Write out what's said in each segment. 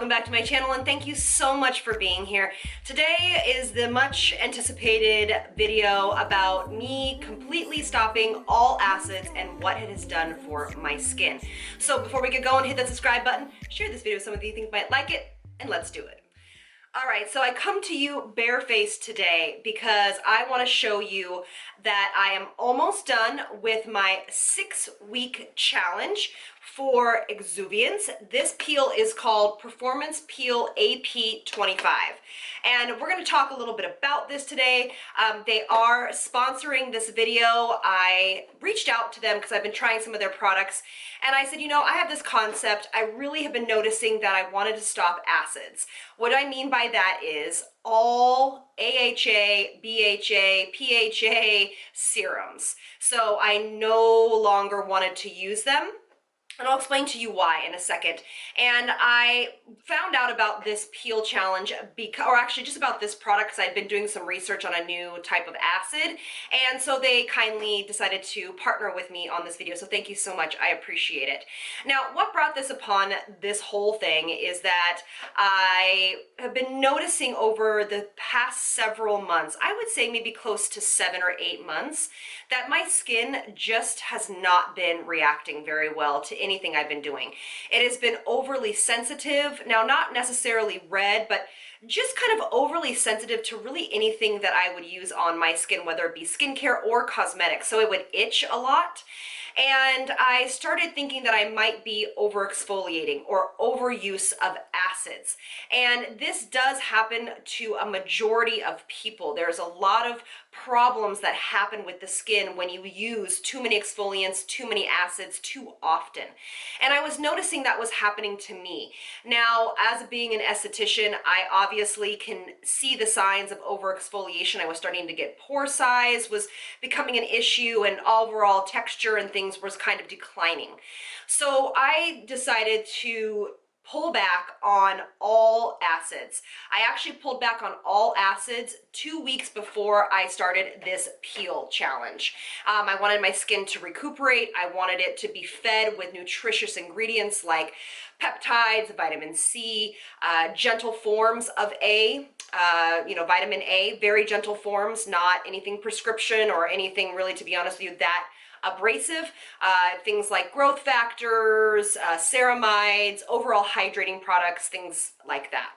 welcome back to my channel and thank you so much for being here. Today is the much anticipated video about me completely stopping all acids and what it has done for my skin. So before we get going, hit that subscribe button, share this video with someone that you think might like it, and let's do it. All right, so I come to you barefaced today because I want to show you that I am almost done with my 6-week challenge for Exuviance. This peel is called Performance Peel AP25. And we're going to talk a little bit about this today. They are sponsoring this video. I reached out to them because I've been trying some of their products and I said, you know, I have this concept. I really have been noticing that I wanted to stop acids. What I mean by that is all AHA, BHA, PHA serums. So I no longer wanted to use them. And I'll explain to you why in a second. And I found out about this peel challenge, or actually just about this product, because I'd been doing some research on a new type of acid. And so they kindly decided to partner with me on this video. So thank you so much. I appreciate it. Now, what brought this upon this whole thing is that I have been noticing over the past several months, I would say maybe close to 7 or 8 months, that my skin just has not been reacting very well to anything I've been doing. It has been overly sensitive. Now, not necessarily red, but just kind of overly sensitive to really anything that I would use on my skin, whether it be skincare or cosmetics. So it would itch a lot. And I started thinking that I might be over exfoliating or overuse of acids. And this does happen to a majority of people. There's a lot of problems that happen with the skin when you use too many exfoliants, too many acids too often. And I was noticing that was happening to me. Now, as being an esthetician, I obviously can see the signs of over exfoliation. I was starting to get pore size was becoming an issue, and overall texture and things was kind of declining. So I decided to pull back on all acids. I actually pulled back on all acids 2 weeks before I started this peel challenge. I wanted my skin to recuperate. I wanted it to be fed with nutritious ingredients like peptides, vitamin C, gentle forms of A, vitamin A, very gentle forms, not anything prescription or anything really, to be honest with you, that abrasive, things like growth factors, ceramides, overall hydrating products, things like that.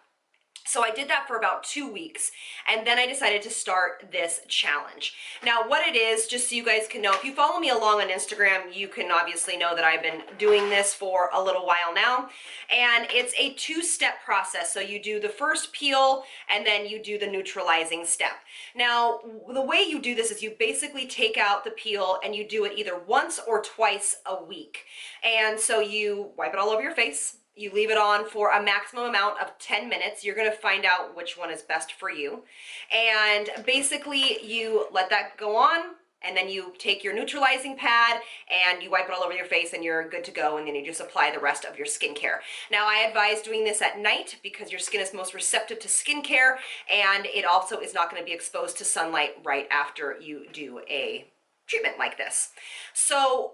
So I did that for about 2 weeks, and then I decided to start this challenge. Now, what it is, just so you guys can know, if you follow me along on Instagram, you can obviously know that I've been doing this for a little while now, and it's a 2-step process. So you do the first peel, and then you do the neutralizing step. Now, the way you do this is you basically take out the peel, and you do it either once or twice a week. And so you wipe it all over your face. You leave it on for a maximum amount of 10 minutes. You're going to find out which one is best for you. And basically you let that go on, and then you take your neutralizing pad and you wipe it all over your face and you're good to go, and then you just apply the rest of your skincare. Now, I advise doing this at night because your skin is most receptive to skincare, and it also is not going to be exposed to sunlight right after you do a treatment like this. So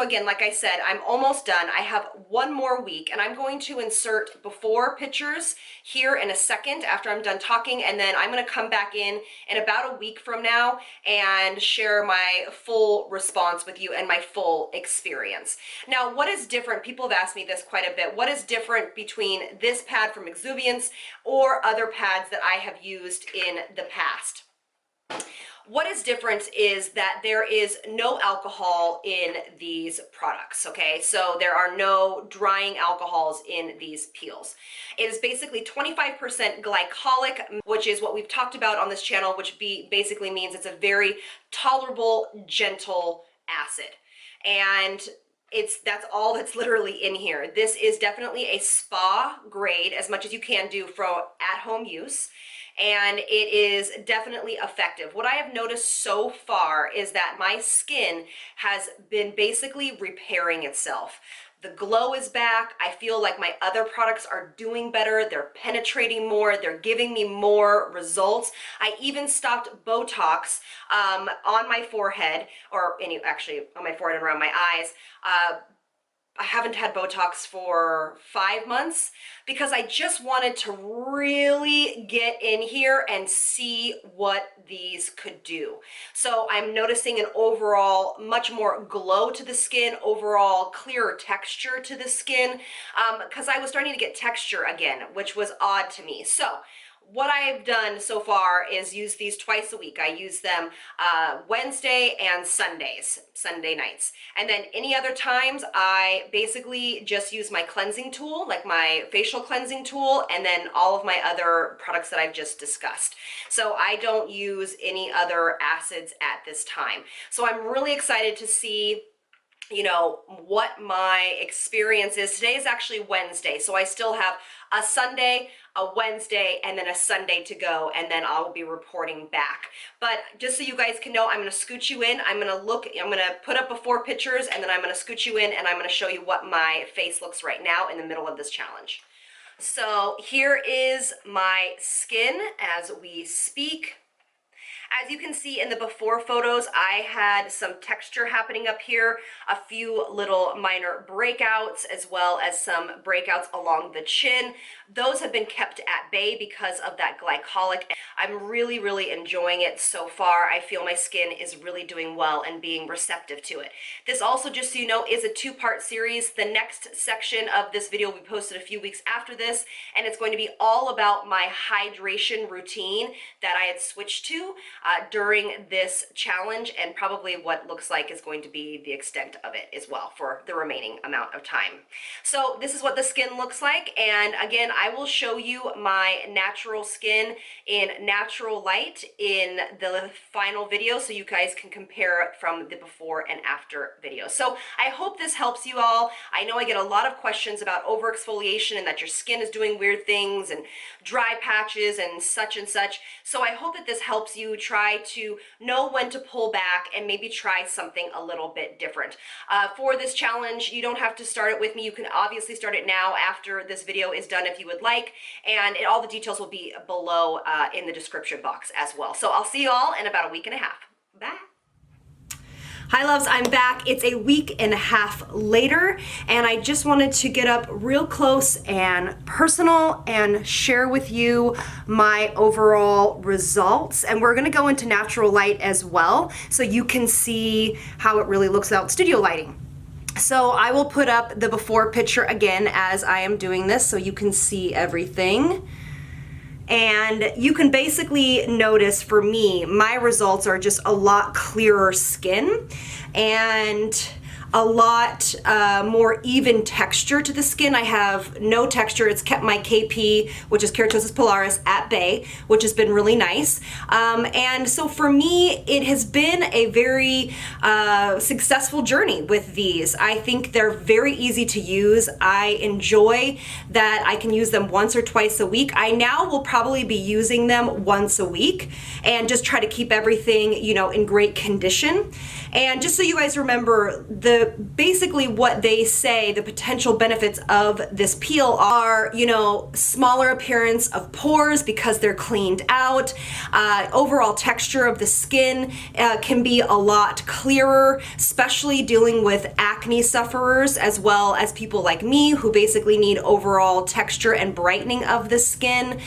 again, like I said, I'm almost done. I have 1 more week, and I'm going to insert before pictures here in a second after I'm done talking, and then I'm going to come back in about a week from now and share my full response with you and my full experience. Now, what is different? People have asked me this quite a bit. What is different between this pad from Exuviance or other pads that I have used in the past? What is different is that there is no alcohol in these products, okay? So there are no drying alcohols in these peels. It is basically 25% glycolic, which is what we've talked about on this channel, which basically means it's a very tolerable, gentle acid. And that's all that's literally in here. This is definitely a spa grade, as much as you can do for at-home use. And it is definitely effective. What I have noticed so far is that my skin has been basically repairing itself. The glow is back. I feel like my other products are doing better. They're penetrating more. They're giving me more results. I even stopped Botox on my forehead, or actually on my forehead and around my eyes. I haven't had Botox for 5 months because I just wanted to really get in here and see what these could do. So I'm noticing an overall much more glow to the skin, overall clearer texture to the skin, because I was starting to get texture again, which was odd to me. So what I've done so far is use these twice a week. I use them Wednesday and Sunday nights. And then any other times, I basically just use my cleansing tool, like my facial cleansing tool, and then all of my other products that I've just discussed. So I don't use any other acids at this time. So I'm really excited to see, you know, what my experience is. Today is actually Wednesday, so I still have a Sunday, a Wednesday, and then a Sunday to go, and then I'll be reporting back. But just so you guys can know, I'm gonna scoot you in, I'm gonna put up before pictures, and then I'm gonna scoot you in, and I'm gonna show you what my face looks right now in the middle of this challenge. So here is my skin as we speak. As you can see in the before photos, I had some texture happening up here, a few little minor breakouts, as well as some breakouts along the chin. Those have been kept at bay because of that glycolic. I'm really, really enjoying it so far. I feel my skin is really doing well and being receptive to it. This also, just so you know, is a two-part series. The next section of this video will be posted a few weeks after this, and it's going to be all about my hydration routine that I had switched to during this challenge, and probably what looks like is going to be the extent of it as well for the remaining amount of time. So this is what the skin looks like, and again, I will show you my natural skin in natural light in the final video so you guys can compare it from the before and after video. So I hope this helps you all. I know I get a lot of questions about over exfoliation and that your skin is doing weird things and dry patches and such. So I hope that this helps you try to know when to pull back and maybe try something a little bit different. For this challenge, you don't have to start it with me. You can obviously start it now after this video is done if you would like, and all the details will be below in the description box as well. So I'll see you all in about a week and a half. Bye. Hi loves, I'm back. It's a week and a half later, and I just wanted to get up real close and personal and share with you my overall results. And we're gonna go into natural light as well, so you can see how it really looks without studio lighting. So I will put up the before picture again as I am doing this so you can see everything. And you can basically notice, for me, my results are just a lot clearer skin and a lot more even texture to the skin. I have no texture. It's kept my KP, which is keratosis pilaris, at bay, which has been really nice. And so for me, it has been a very successful journey with these. I think they're very easy to use. I enjoy that I can use them once or twice a week. I now will probably be using them once a week and just try to keep everything, you know, in great condition. And just so you guys remember, basically what they say the potential benefits of this peel are, you know, smaller appearance of pores because they're cleaned out. Overall texture of the skin can be a lot clearer, especially dealing with acne sufferers, as well as people like me who basically need overall texture and brightening of the skin,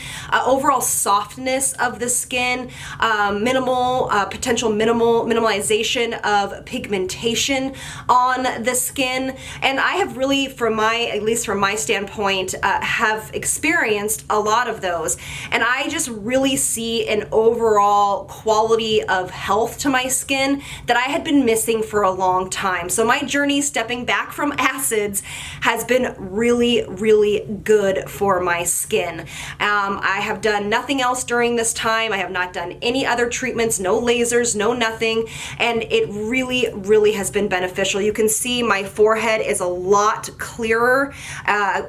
overall softness of the skin, minimalization of pigmentation on the skin. And I have really, at least from my standpoint, have experienced a lot of those. And I just really see an overall quality of health to my skin that I had been missing for a long time. So my journey stepping back from acids has been really, really good for my skin. I have done nothing else during this time. I have not done any other treatments, no lasers, no nothing. And it really, really has been beneficial. You can see my forehead is a lot clearer.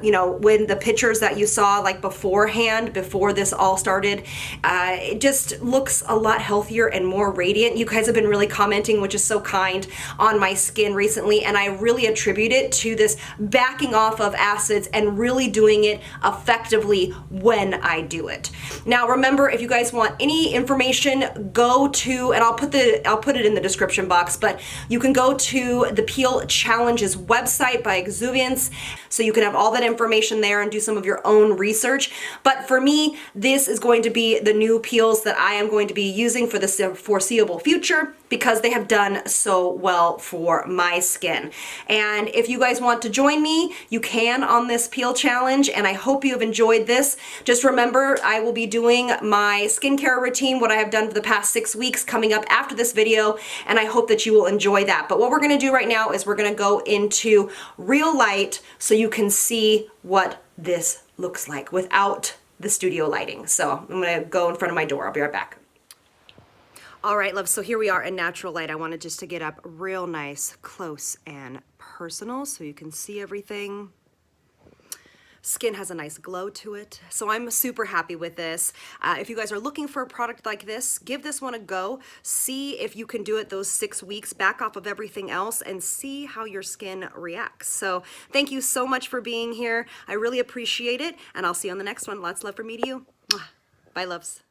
You know, when the pictures that you saw like beforehand, before this all started, it just looks a lot healthier and more radiant. You guys have been really commenting, which is so kind, on my skin recently, and I really attribute it to this backing off of acids and really doing it effectively when I do it. Now remember, if you guys want any information, go to, and I'll put it in the description box, but you can go to the Peel Challenge's website by Exuviance, so you can have all that information there and do some of your own research. But for me, this is going to be the new peels that I am going to be using for the foreseeable future because they have done so well for my skin. And if you guys want to join me, you can on this peel challenge, and I hope you have enjoyed this. Just remember, I will be doing my skincare routine, what I have done for the past 6 weeks, coming up after this video, and I hope that you will enjoy that. But what we're gonna do right now is we're gonna go into real light so you can see what this looks like without the studio lighting. So I'm gonna go in front of my door. I'll be right back. All right, loves, so here we are in natural light. I wanted just to get up real nice, close and personal so you can see everything. Skin has a nice glow to it, so I'm super happy with this. If you guys are looking for a product like this, give this one a go. See if you can do it those 6 weeks, back off of everything else, and see how your skin reacts. So thank you so much for being here. I really appreciate it, and I'll see you on the next one. Lots of love from me to you. Bye, loves.